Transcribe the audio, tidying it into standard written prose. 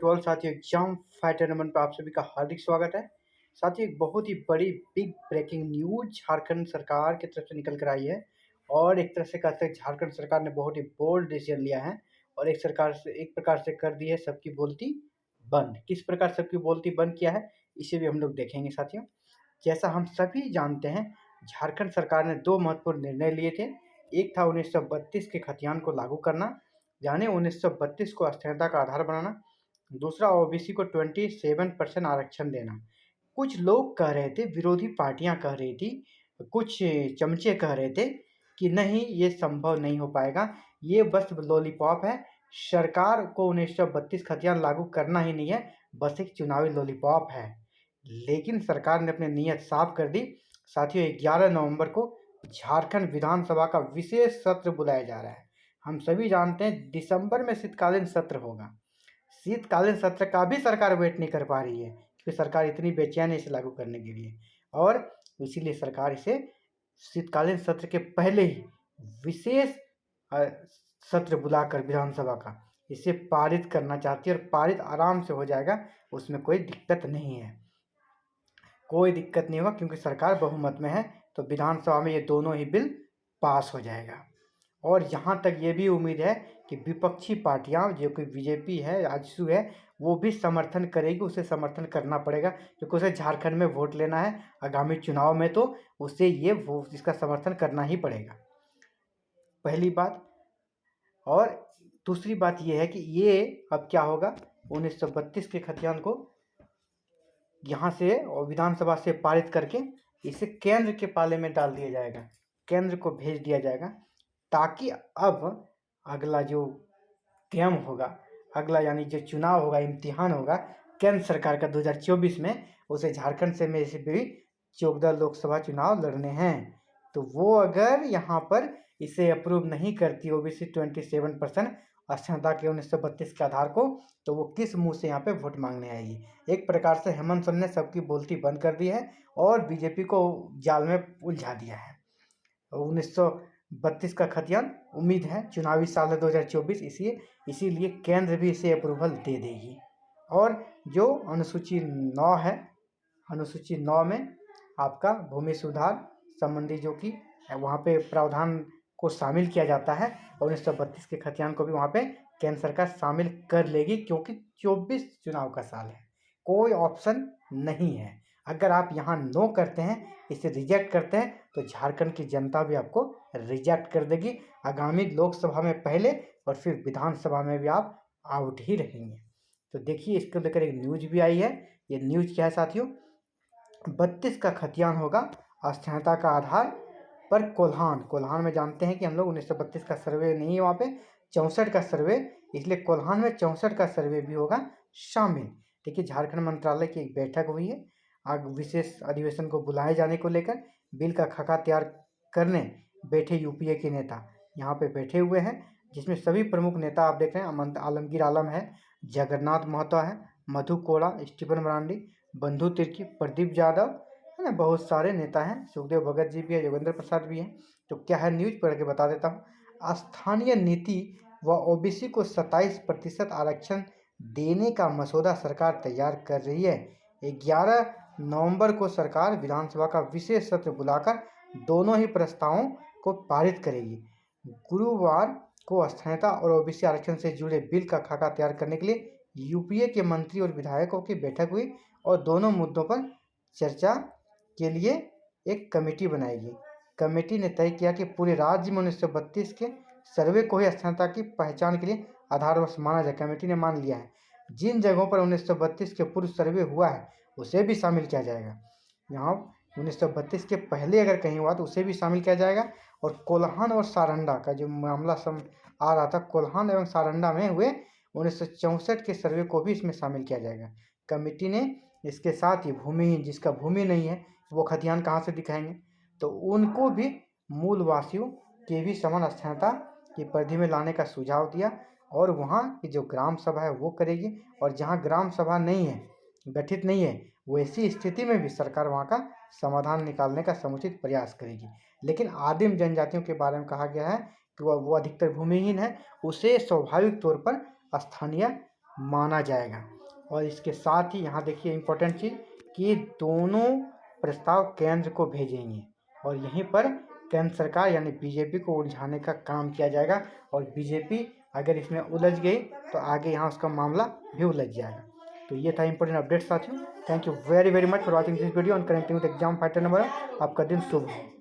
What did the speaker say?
To all साथियों, exam fighter number पर आप सभी का हार्दिक स्वागत है। साथियों, एक बहुत ही बड़ी बिग ब्रेकिंग न्यूज झारखंड सरकार की तरफ से निकल कर आई है और एक तरह से कहते हैं झारखंड सरकार ने बहुत ही बोल्ड डिसीजन लिया है और एक प्रकार से कर दी है सबकी बोलती बंद। किस प्रकार सबकी बोलती बंद किया है इसे भी हम लोग देखेंगे साथियों। जैसा हम सभी जानते हैं, झारखंड सरकार ने दो महत्वपूर्ण निर्णय लिए थे। एक था 1932 के खतियान को लागू करना, यानी 1932 को अस्थिरता का आधार बनाना। दूसरा, ओबीसी को 27% आरक्षण देना। कुछ लोग कह रहे थे, विरोधी पार्टियां कह रही थी, कुछ चमचे कह रहे थे कि नहीं, ये संभव नहीं हो पाएगा, ये बस लॉलीपॉप है, सरकार को 1932 खतियान लागू करना ही नहीं है, बस एक चुनावी लॉलीपॉप है। लेकिन सरकार ने अपनी नीयत साफ कर दी। साथियों, 11 नवंबर को झारखंड विधानसभा का विशेष सत्र बुलाया जा रहा है। हम सभी जानते हैं दिसंबर में शीतकालीन सत्र होगा। शीतकालीन सत्र का भी सरकार वेट नहीं कर पा रही है क्योंकि सरकार इतनी बेचैन है इसे लागू करने के लिए, और इसीलिए सरकार इसे शीतकालीन सत्र के पहले ही विशेष सत्र बुलाकर विधानसभा का इसे पारित करना चाहती है और पारित आराम से हो जाएगा, उसमें कोई दिक्कत नहीं है। कोई दिक्कत नहीं होगा क्योंकि सरकार बहुमत में है, तो विधानसभा में ये दोनों ही बिल पास हो जाएगा। और यहाँ तक ये भी उम्मीद है कि विपक्षी पार्टियां जो कि बीजेपी है, आजसू है, वो भी समर्थन करेगी। उसे समर्थन करना पड़ेगा क्योंकि उसे झारखंड में वोट लेना है आगामी चुनाव में, तो उसे इसका समर्थन करना ही पड़ेगा, पहली बात। और दूसरी बात ये है कि ये अब क्या होगा, 1932 के खतियान को यहाँ से और विधानसभा से पारित करके इसे केंद्र के पाले में डाल दिया जाएगा, केंद्र को भेज दिया जाएगा, ताकि अब अगला जो गेम होगा, अगला यानी जो चुनाव होगा, इम्तिहान होगा केंद्र सरकार का 2024 में, उसे झारखंड से में से भी 14 लोकसभा चुनाव लड़ने हैं। तो वो अगर यहाँ पर इसे अप्रूव नहीं करती ओबीसी 27% अस्थिरता के 1932 के आधार को, तो वो किस मुंह से यहाँ पे वोट मांगने आएगी। एक प्रकार से हेमंत सोरेन ने सबकी बोलती बंद कर दी है और बीजेपी को जाल में उलझा दिया है। 1932 का खतियान उम्मीद है चुनावी साल है 2024, इसीलिए केंद्र भी इसे अप्रूवल दे देगी। और जो अनुसूची 9 है, अनुसूची 9 में आपका भूमि सुधार संबंधी जो कि वहाँ पे प्रावधान को शामिल किया जाता है, और 1932 के खतियान को भी वहाँ पे केंद्र सरकार शामिल कर लेगी क्योंकि 24 चुनाव का साल है, कोई ऑप्शन नहीं है। अगर आप यहाँ नो करते हैं, इसे रिजेक्ट करते हैं, तो झारखंड की जनता भी आपको रिजेक्ट कर देगी आगामी लोकसभा में पहले, और फिर विधानसभा में भी आप आउट ही रहेंगे। तो देखिए, इसको लेकर एक न्यूज भी आई है। ये न्यूज क्या है साथियों, 32 का खतियान होगा अस्थिरता का आधार पर कोल्हान में जानते हैं कि हम लोग 1932 का सर्वे नहीं है, वहाँ पे 64 का सर्वे, इसलिए कोल्हान में 64 का सर्वे भी होगा शामिल। देखिए, झारखंड मंत्रालय की एक बैठक हुई है आज विशेष अधिवेशन को बुलाए जाने को लेकर। बिल का खाका तैयार करने बैठे यूपीए के नेता यहाँ पे बैठे हुए हैं, जिसमें सभी प्रमुख नेता आप देख रहे हैं। आलमगीर आलम है, जगन्नाथ महतो है, मधु कोड़ा, स्टीफन मरांडी, बंधु तिर्की, प्रदीप यादव है ना, बहुत सारे नेता हैं, सुखदेव भगत जी भी है, योगेंद्र प्रसाद भी हैं। तो क्या है, न्यूज पढ़ के बता देता हूँ। स्थानीय नीति व ओबीसी को 27% आरक्षण देने का मसौदा सरकार तैयार कर रही है। 11 नवंबर को सरकार विधानसभा का विशेष सत्र बुलाकर दोनों ही प्रस्तावों को पारित करेगी। गुरुवार को अस्थिरता और ओबीसी आरक्षण से जुड़े बिल का खाका तैयार करने के लिए यूपीए के मंत्री और विधायकों की बैठक हुई और दोनों मुद्दों पर चर्चा के लिए एक कमेटी बनाएगी। कमेटी ने तय किया कि पूरे राज्य में 1932 के सर्वे को ही अस्थिरता की पहचान के लिए आधारवश माना जाए। कमेटी ने मान लिया है जिन जगहों पर 1932 के पूर्व सर्वे हुआ है उसे भी शामिल किया जाएगा। यहाँ 1932 के पहले अगर कहीं हुआ तो उसे भी शामिल किया जाएगा। और कोल्हान और सारंडा का जो मामला आ रहा था, कोल्हान एवं सारंडा में हुए 1964 के सर्वे को भी इसमें शामिल किया जाएगा। कमेटी ने इसके साथ ही भूमिहीन, जिसका भूमि नहीं है, वो खतियान कहाँ से दिखाएंगे, तो उनको भी मूलवासियों के भी समान स्थानीयता की परिधि में लाने का सुझाव दिया। और वहाँ की जो ग्राम सभा है वो करेगी, और जहाँ ग्राम सभा नहीं है, गठित नहीं है, वैसी स्थिति में भी सरकार वहाँ का समाधान निकालने का समुचित प्रयास करेगी। लेकिन आदिम जनजातियों के बारे में कहा गया है कि वो अधिकतर भूमिहीन है, उसे स्वाभाविक तौर पर स्थानीय माना जाएगा। और इसके साथ ही यहाँ देखिए इम्पोर्टेंट चीज़ कि दोनों प्रस्ताव केंद्र को भेजेंगे और यहीं पर केंद्र सरकार यानी बीजेपी को उलझाने का काम किया जाएगा। और बीजेपी अगर इसमें उलझ गई तो आगे यहाँ उसका मामला भी उलझ जाएगा। तो ये था इंपॉर्टेंट अपडेट साथियों। Thank you very very much for watching this video on connecting with exam fighter number. आपका दिन शुभ हो।